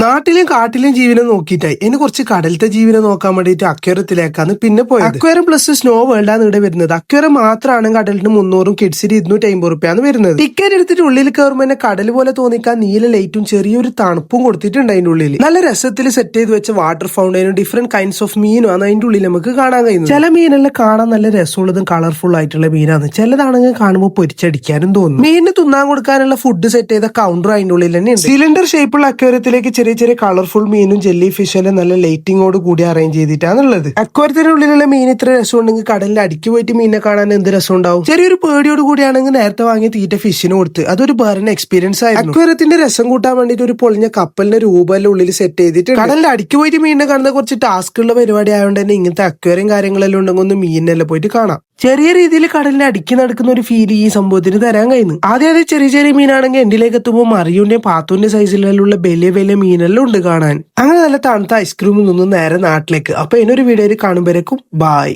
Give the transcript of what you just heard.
നാട്ടിലും കാട്ടിലും ജീവിതം നോക്കിയിട്ടായി ഇനി കുറച്ച് കടലത്തെ ജീവിതം നോക്കാൻ വേണ്ടിയിട്ട് അക്വേറിയത്തിലേക്കാണ് പിന്നെ പോയത്. അക്വേറിയം പ്ലസ് സ്നോ വേൾഡാണ് ഇവിടെ വരുന്നത്. അക്വേറിയം മാത്രമാണ് കടലിന് 300 കിഡ്സിന് 250 റുപ്യാണ് വരുന്നത്. ടിക്കറ്റ് എടുത്തിട്ട് ഉള്ളിൽ കയറുമ്പോൾ തന്നെ കടൽ പോലെ തോന്നിക്കാൻ നീല ലൈറ്റും ചെറിയൊരു തണുപ്പും കൊടുത്തിട്ടുണ്ട് അതിന്റെ ഉള്ളിൽ. നല്ല രസത്തിൽ സെറ്റ് ചെയ്ത് വെച്ച വാട്ടർ ഫൗണ്ടൈനും ഡിഫറെന്റ് കൈൻഡ്സ് ഓഫ് മീനും ആണ് അതിന്റെ ഉള്ളിൽ നമുക്ക് കാണാൻ കഴിയുന്നത്. ചില മീനെല്ലാം കാണാൻ നല്ല രസമുള്ളതും കളർഫുൾ ആയിട്ടുള്ള മീനാണ്. ചിലതാണെങ്കിൽ കാണുമ്പോൾ പൊരിച്ചടിക്കാനും തോന്നും. മീനിന് തിന്നാൻ കൊടുക്കാനുള്ള ഫുഡ് സെറ്റ് ചെയ്ത കൗണ്ടർ അതിന്റെ ഉള്ളിൽ തന്നെ ഉണ്ട്. സിലിണ്ടർ ഷേപ്പുള്ള അക്വേറിയത്തിലേക്ക് ചെറിയ ചെറിയ കളർഫുൾ മീനും ജെല്ലി ഫിഷെല്ലാം നല്ല ലൈറ്റിങ്ങോട് കൂടി അറേഞ്ച് ചെയ്തിട്ടാണുള്ളത്. അക്വേറിയത്തിന്റെ ഉള്ളിലുള്ള മീൻ ഇത്ര രസം ഉണ്ടെങ്കിൽ കടലിൽ അടിക്ക് പോയിട്ട് മീനെ കാണാൻ എന്ത് രസം ഉണ്ടാവും. ചെറിയൊരു പേടിയോട് കൂടിയാണെങ്കിൽ നേരത്തെ വാങ്ങിയ തീറ്റ ഫിഷിന് കൊടുത്ത് അതൊരു വേറെ എക്സ്പീരിയൻസ് ആയിരുന്നു. അക്വേറിയത്തിന്റെ രസം കൂട്ടാൻ വേണ്ടിട്ട് ഒരു പൊളിഞ്ഞ കപ്പലിന്റെ രൂപമെല്ലാം ഉള്ളിൽ സെറ്റ് ചെയ്തിട്ട് കടലിൽ അടിക്ക് പോയിട്ട് മീനിനെ കാണുന്ന കുറച്ച് ടാസ്ക് ഉള്ള പരിപാടി ആയതുകൊണ്ട് തന്നെ ഇങ്ങനത്തെ അക്വേറിയം കാര്യങ്ങളെല്ലാം ഉണ്ടെങ്കിൽ ഒന്ന് മീനിനെല്ലാം പോയിട്ട് കാണാം. ചെറിയ രീതിയിൽ കടലിൽ അടിക്കി നടക്കുന്ന ഒരു ഫീൽ ഈ സംഭവത്തിന് തരാൻ കഴിയുന്നു. ആദ്യം ചെറിയ ചെറിയ മീനാണെങ്കിൽ എൻഡിലേക്ക് എത്തുമ്പോൾ മറിയൂന്റെ പാത്തൂന്റെ സൈസിലുള്ള വലിയ വലിയ മീനെല്ലാം ഉണ്ട് കാണാൻ. അങ്ങനെ നല്ല തണുത്ത ഐസ്ക്രീമിൽ നിന്നും നേരെ നാട്ടിലേക്ക്. അപ്പൊ ഇനൊരു വീഡിയോയിൽ കാണുമ്പോഴേക്കും ബായ്.